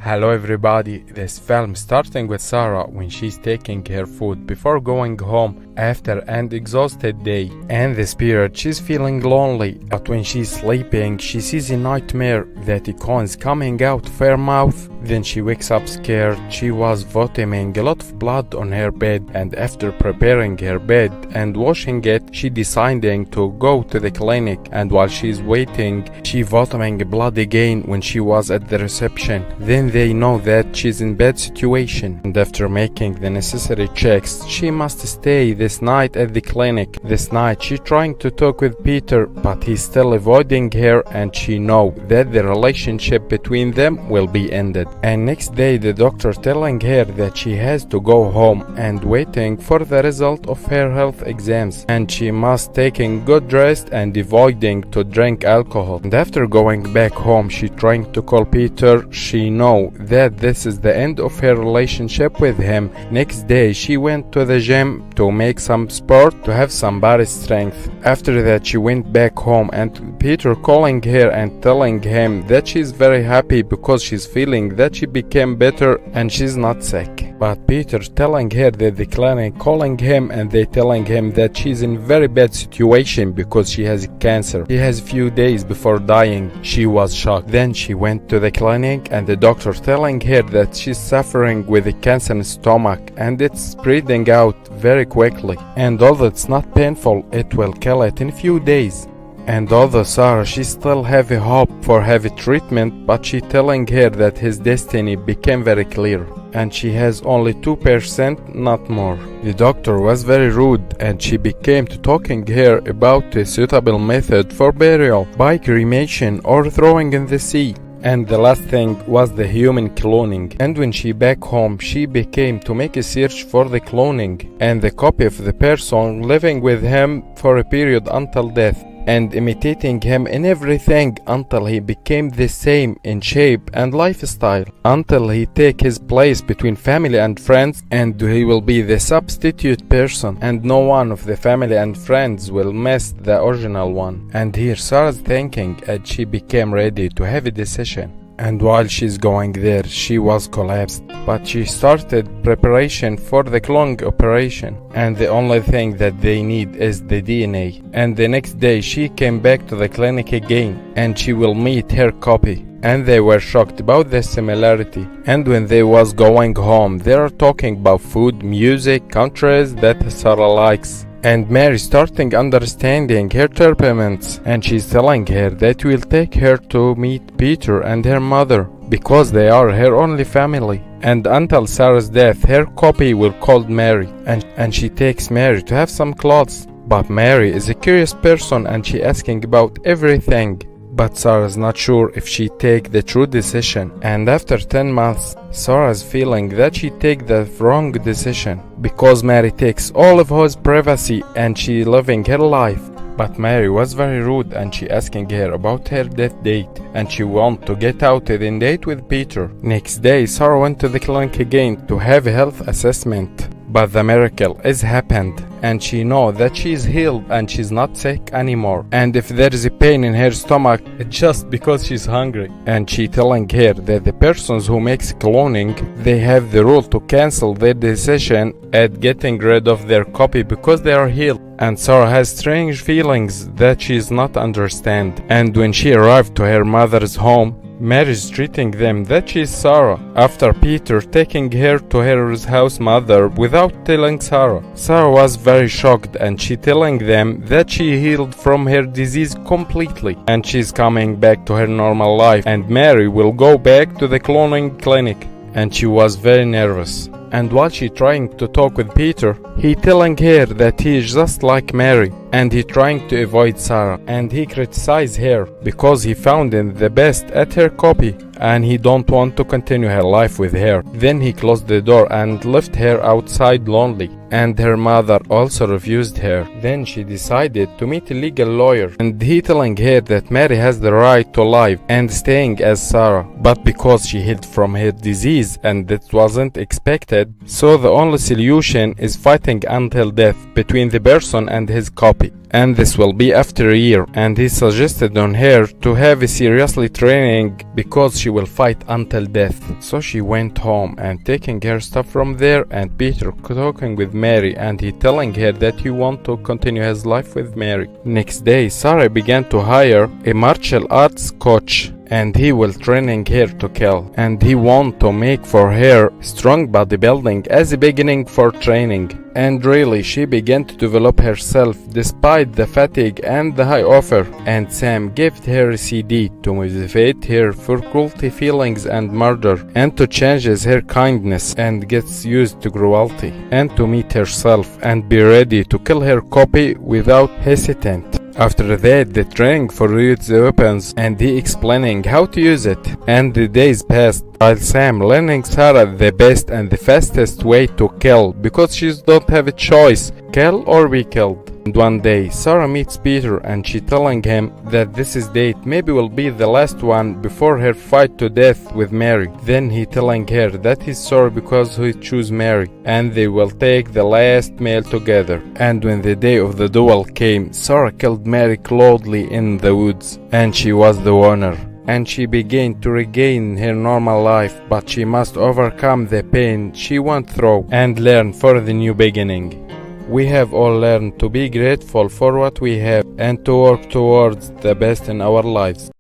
Hello everybody, this film starting with Sarah when she's taking her food before going home after an exhausted day. And this period she's feeling lonely, but when she's sleeping she sees a nightmare that a cone's coming out of her mouth. Then she wakes up scared. She was vomiting a lot of blood on her bed, and after preparing her bed and washing it, she deciding to go to the clinic, and while she's waiting she vomiting blood again when she was at the reception. Then they know that she's in bad situation, and after making the necessary checks she must stay this night at the clinic. This night she trying to talk with Peter, but he's still avoiding her, and she know that the relationship between them will be ended. And next day the doctor telling her that she has to go home and waiting for the result of her health exams, and she must taking good rest and avoiding to drink alcohol. And after going back home she trying to call Peter. She know that this is the end of her relationship with him. Next day she went to the gym to make some sport to have some body strength. After that she went back home, and Peter calling her and telling him that she's very happy because she's feeling that she became better and she's not sick. But Peter telling her that the clinic calling him and they telling him that she's in very bad situation because she has cancer. She has few days before dying. She was shocked. Then she went to the clinic and the doctor telling her that she's suffering with a cancer in stomach and it's spreading out very quickly, and although it's not painful it will kill it in few days. And although Sarah she still have a hope for heavy treatment, but she telling her that his destiny became very clear and she has only 2%, not more. The doctor was very rude and she became to talking her about a suitable method for burial by cremation or throwing in the sea. And the last thing was the human cloning. And when she back home she became to make a search for the cloning and the copy of the person living with him for a period until death, and imitating him in everything until he became the same in shape and lifestyle, until he take his place between family and friends, and he will be the substitute person and no one of the family and friends will miss the original one. And here Sarah's thinking and she became ready to have a decision. And while she's going there she was collapsed, but she started preparation for the clone operation, and the only thing that they need is the DNA. And the next day she came back to the clinic again and she will meet her copy, and they were shocked about the similarity. And when they was going home they are talking about food, music, countries that Sarah likes. And Mary starting understanding her temperaments, and she's telling her that will take her to meet Peter and her mother because they are her only family. And until Sarah's death her copy will call Mary, and she takes Mary to have some clothes. But Mary is a curious person and she asking about everything. But Sarah's not sure if she take the true decision, and after 10 months Sarah's feeling that she take the wrong decision because Mary takes all of his privacy and she living her life. But Mary was very rude and she asking her about her death date, and she want to get out in date with Peter. Next day Sarah went to the clinic again to have a health assessment. But the miracle is happened and she know that she's healed and she's not sick anymore. And if there is a pain in her stomach, it's just because she's hungry. And she telling her that the persons who makes cloning, they have the rule to cancel their decision at getting rid of their copy because they are healed. And Sarah has strange feelings that she's not understand. And when she arrived to her mother's home, Mary's treating them that she's Sarah, after Peter taking her to her house mother without telling Sarah. Sarah was very shocked and she telling them that she healed from her disease completely and she's coming back to her normal life, and Mary will go back to the cloning clinic. And she was very nervous. And while she trying to talk with Peter, he telling her that he is just like Mary, and he trying to avoid Sarah, and he criticize her because he found in the best at her copy and he don't want to continue her life with her. Then he closed the door and left her outside lonely, and her mother also refused her. Then she decided to meet a legal lawyer, and he telling her that Mary has the right to live and staying as Sarah, but because she healed from her disease and that wasn't expected, so the only solution is fighting until death between the person and his copy. and this will be after a year, and he suggested on her to have a seriously training because she will fight until death. So she went home and taking her stuff from there, and Peter talking with Mary, and he telling her that he want to continue his life with Mary. Next day, Sarah began to hire a martial arts coach, and he will training her to kill, and he want to make for her strong bodybuilding as a beginning for training. And really she began to develop herself despite the fatigue and the high offer, and Sam gave her a CD to motivate her for cruelty feelings and murder, and to changes her kindness and gets used to cruelty, and to meet herself and be ready to kill her copy without hesitant. After that, the training for use the weapons, and he explaining how to use it. And the days passed while Sam learning Sarah the best and the fastest way to kill, because she don't have a choice, kill or be killed. And one day, Sarah meets Peter, and she telling him that this is date maybe will be the last one before her fight to death with Mary. Then he telling her that he's sorry because he choose Mary, and they will take the last meal together. And when the day of the duel came, Sarah killed Mary closely in the woods, and she was the winner. And she began to regain her normal life, but she must overcome the pain she went through and learn for the new beginning. We have all learned to be grateful for what we have and to work towards the best in our lives.